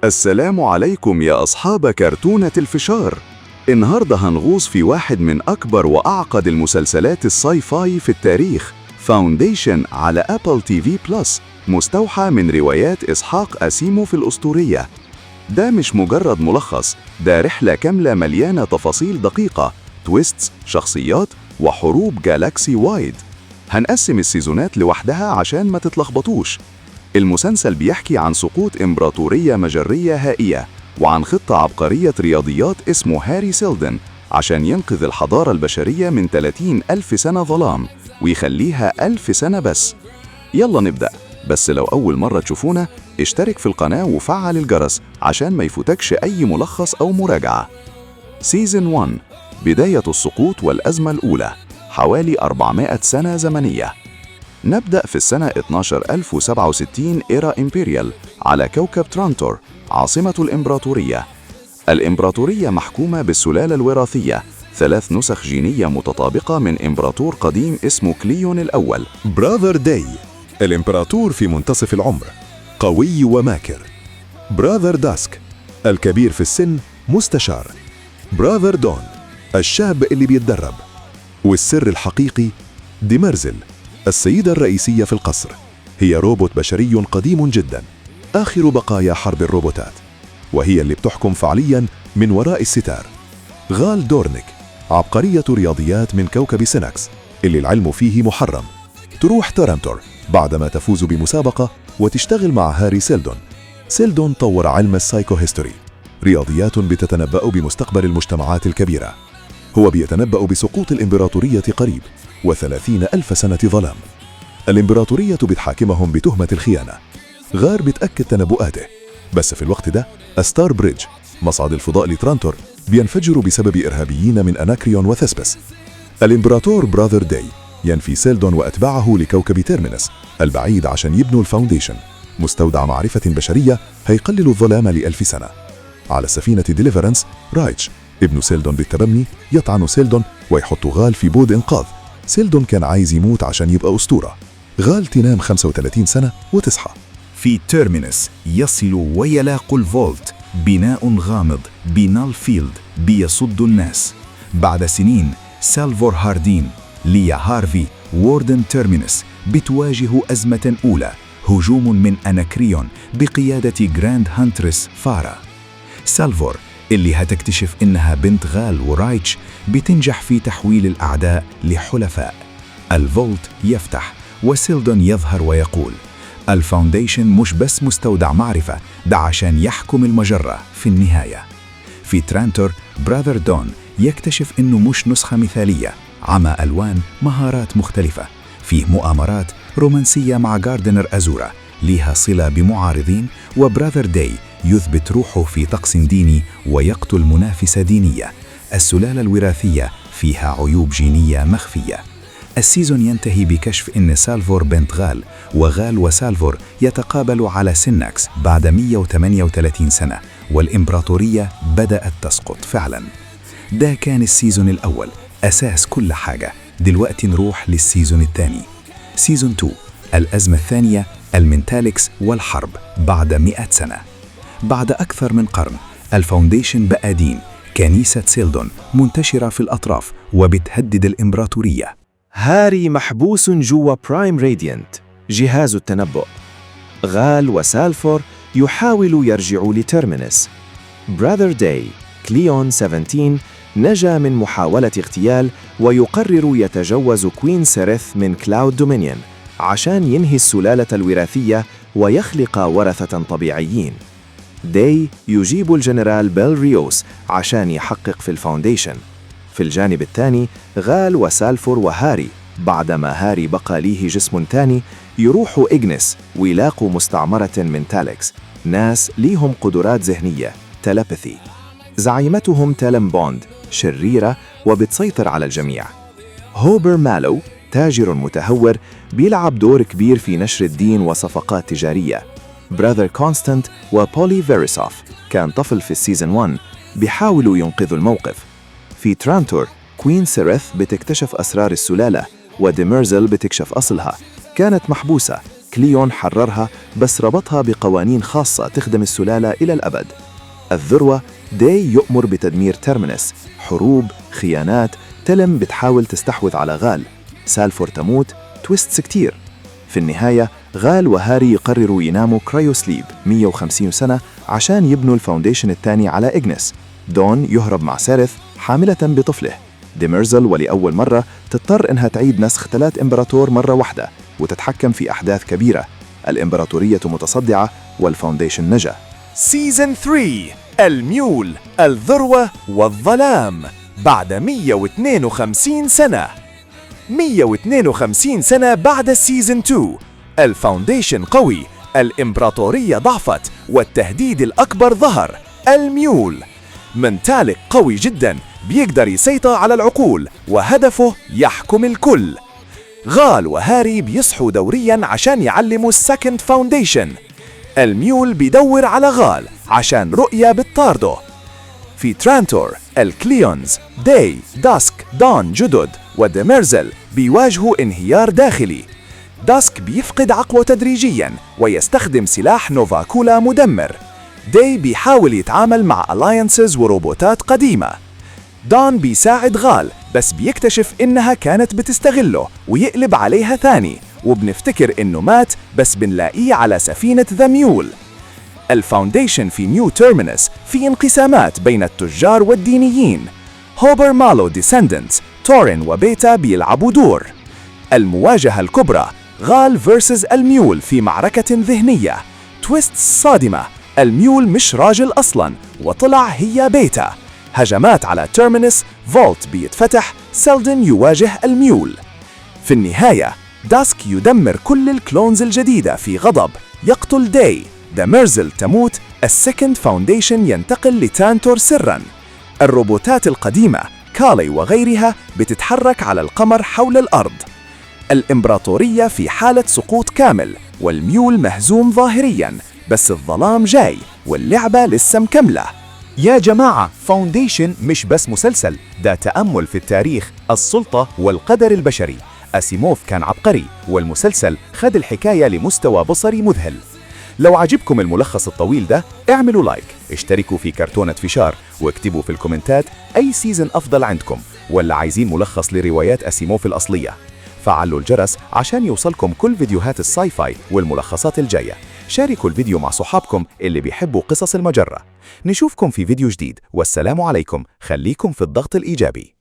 السلام عليكم يا أصحاب كرتونة الفشار. النهاردة هنغوص في واحد من أكبر وأعقد المسلسلات الساي فاي في التاريخ، فاونديشن على أبل تي في بلس، مستوحى من روايات إسحاق أسيموف الأسطورية. ده مش مجرد ملخص، ده رحلة كاملة مليانة تفاصيل دقيقة، تويستس، شخصيات، وحروب جالاكسي وايد. هنقسم السيزونات لوحدها عشان ما تتلخبطوش. المسلسل بيحكي عن سقوط إمبراطورية مجرية هائية، وعن خطة عبقرية رياضيات اسمه هاري سيلدون عشان ينقذ الحضارة البشرية من 30,000 سنة ظلام ويخليها 1000 سنة بس. يلا نبدأ، بس لو أول مرة تشوفونا اشترك في القناة وفعل الجرس عشان ما يفوتكش أي ملخص أو مراجعة. سيزن 1، بداية السقوط والأزمة الأولى، حوالي 400 سنة زمنية. نبدأ في السنة 12067 إيرا إمبيريال على كوكب ترانتور، عاصمة الإمبراطورية. الإمبراطورية محكومة بالسلالة الوراثية، 3 نسخ جينية متطابقة من إمبراطور قديم اسمه كليون الأول. براذر داي، الإمبراطور في منتصف العمر، قوي وماكر. براذر داسك، الكبير في السن، مستشار. براذر دون، الشاب اللي بيتدرب. والسر الحقيقي، ديمرزل، السيدة الرئيسية في القصر. هي روبوت بشري قديم جدا، آخر بقايا حرب الروبوتات، وهي اللي بتحكم فعليا من وراء الستار. غال دورنيك، عبقرية رياضيات من كوكب سيناكس، اللي العلم فيه محرم. تروح تورنتور بعدما تفوز بمسابقة وتشتغل مع هاري سيلدون. سيلدون طور علم السايكو هيستوري، رياضيات بتتنبأ بمستقبل المجتمعات الكبيرة. هو بيتنبأ بسقوط الإمبراطورية قريب و30,000 سنة ظلام. الإمبراطورية بتحاكمهم بتهمة الخيانة. غار بتأكد تنبؤاته، بس في الوقت ده ستار بريدج، مصعد الفضاء لترانتور، بينفجر بسبب إرهابيين من أناكريون وثسبس. الإمبراطور براذر داي ينفي سيلدون وأتباعه لكوكب تيرمينس البعيد عشان يبنوا الفاونديشن، مستودع معرفة بشرية هيقلل الظلام ل1000 سنة. على سفينة ديليفرنس، رايتش ابن سيلدون بالتبني يطعن سيلدون ويحط غال في بود إنقاذ. سيلدون كان عايز يموت عشان يبقى أسطورة. غال تنام 35 سنة وتصحى. في تيرمينس يصل ويلاق الفولت، بناء غامض بنال فيلد بيصد الناس. بعد سنين سالفور هاردين، ليا هارفي، ووردن تيرمينس بتواجه أزمة أولى، هجوم من أناكريون بقيادة جراند هانترس فارا. سالفور اللي هتكتشف إنها بنت غال ورايتش بتنجح في تحويل الأعداء لحلفاء. الفولت يفتح وسيلدون يظهر ويقول: الفاونديشن مش بس مستودع معرفة، ده عشان يحكم المجرة في النهاية. في ترانتور، براذر دون يكتشف إنه مش نسخة مثالية، عمى ألوان، مهارات مختلفة. فيه مؤامرات رومانسية مع جاردنر أزورا ليها صلة بمعارضين، وبراذر داي يثبت روحه في طقس ديني ويقتل منافسة دينية. السلالة الوراثية فيها عيوب جينية مخفية. السيزون ينتهي بكشف إن سالفور بنت غال، وغال وسالفور يتقابلوا على سيناكس بعد 138 سنة، والإمبراطورية بدأت تسقط فعلا. ده كان السيزون الأول، أساس كل حاجة. دلوقتي نروح للسيزون الثاني. سيزون 2، الأزمة الثانية، المنتالكس والحرب بعد 100 سنة. بعد أكثر من قرن، الفاونديشن بقى دين، كنيسة سيلدون منتشرة في الأطراف وبتهدد الإمبراطورية. هاري محبوس جوا برايم راديانت، جهاز التنبؤ. غال وسالفور يحاولوا يرجعوا لتيرمينس. براذر داي، كليون 17، نجا من محاولة اغتيال ويقرر يتجوز كوين سيريث من كلاود دومينيون عشان ينهي السلالة الوراثية ويخلق ورثة طبيعيين. داي يجيب الجنرال بيل ريوس عشان يحقق في الفاونديشن. في الجانب الثاني، غال وسالفور وهاري، بعدما هاري بقى ليه جسم تاني، يروحوا إغنس ويلاقوا مستعمرة من تالكس، ناس ليهم قدرات ذهنية، تيلاباثي. زعيمتهم تالم بوند، شريرة وبتسيطر على الجميع. هوبر مالو، تاجر متهور، بيلعب دور كبير في نشر الدين وصفقات تجارية. براذر كونستانت وبولي فيريسوف، كان طفل في السيزن 1، بيحاولوا ينقذوا الموقف. في ترانتور، كوين سيريث بتكتشف أسرار السلالة، وديمرزل بتكشف أصلها. كانت محبوسة، كليون حررها بس ربطها بقوانين خاصة تخدم السلالة إلى الأبد. الذروة داي يؤمر بتدمير تيرمينس، حروب، خيانات، تلم بتحاول تستحوذ على غال، سالفور تموت، تويستس كتير. في النهاية غال وهاري يقرروا يناموا كرايوسليب 150 سنة عشان يبنوا الفاونديشن الثاني على إغنس. دون يهرب مع سيريث حاملة بطفله. ديميرزل ولأول مرة تضطر إنها تعيد نسخ 3 إمبراطور مرة واحدة وتتحكم في أحداث كبيرة. الإمبراطورية متصدعة والفاونديشن نجا. سيزن 3 الميول، الذروة والظلام. بعد 152 سنة، 152 سنة بعد سيزن 2، الفاونديشن قوي، الإمبراطورية ضعفت، والتهديد الأكبر ظهر، الميول. منتالك قوي جدا بيقدر يسيطر على العقول وهدفه يحكم الكل. غال وهاري بيصحوا دوريا عشان يعلموا السكند فاونديشن. الميول بيدور على غال عشان رؤية بتطارده. في ترانتور الكليونز، داي، داسك، دون جدد وديميرزل بيواجهوا انهيار داخلي. داسك بيفقد عقله تدريجيا ويستخدم سلاح نوفاكولا مدمر. داي بيحاول يتعامل مع ألاينسز وروبوتات قديمة. دون بيساعد غال بس بيكتشف إنها كانت بتستغله ويقلب عليها ثاني، وبنفتكر إنه مات بس بنلاقيه على سفينة ذا ميول. الفاونديشن في نيو تيرمينس في انقسامات بين التجار والدينيين. هوبر مالو ديسندنتس، تورين وبيتا بيلعبوا دور. المواجهة الكبرى غال فيرسز الميول في معركة ذهنية. تويست صادمة، الميول مش راجل أصلاً وطلع هي بيتا. هجمات على تيرمينس، فولت بيتفتح، سيلدن يواجه الميول. في النهاية داسك يدمر كل الكلونز الجديدة في غضب، يقتل داي، ديميرزل تموت، السكند فاونديشن ينتقل لتانتور سراً. الروبوتات القديمة كالي وغيرها بتتحرك على القمر حول الأرض. الإمبراطورية في حالة سقوط كامل والميول مهزوم ظاهرياً، بس الظلام جاي واللعبة لسه مكملة. يا جماعة، فاونديشن مش بس مسلسل، ده تأمل في التاريخ، السلطة والقدر البشري. أسيموف كان عبقري والمسلسل خد الحكاية لمستوى بصري مذهل. لو عجبكم الملخص الطويل ده اعملوا لايك، اشتركوا في كرتونة فشار، واكتبوا في الكومنتات أي سيزن أفضل عندكم، ولا عايزين ملخص لروايات أسيموف الأصلية. فعلوا الجرس عشان يوصلكم كل فيديوهات الساي فاي والملخصات الجاية. شاركوا الفيديو مع صحابكم اللي بيحبوا قصص المجرة. نشوفكم في فيديو جديد، والسلام عليكم. خليكم في الضغط الإيجابي.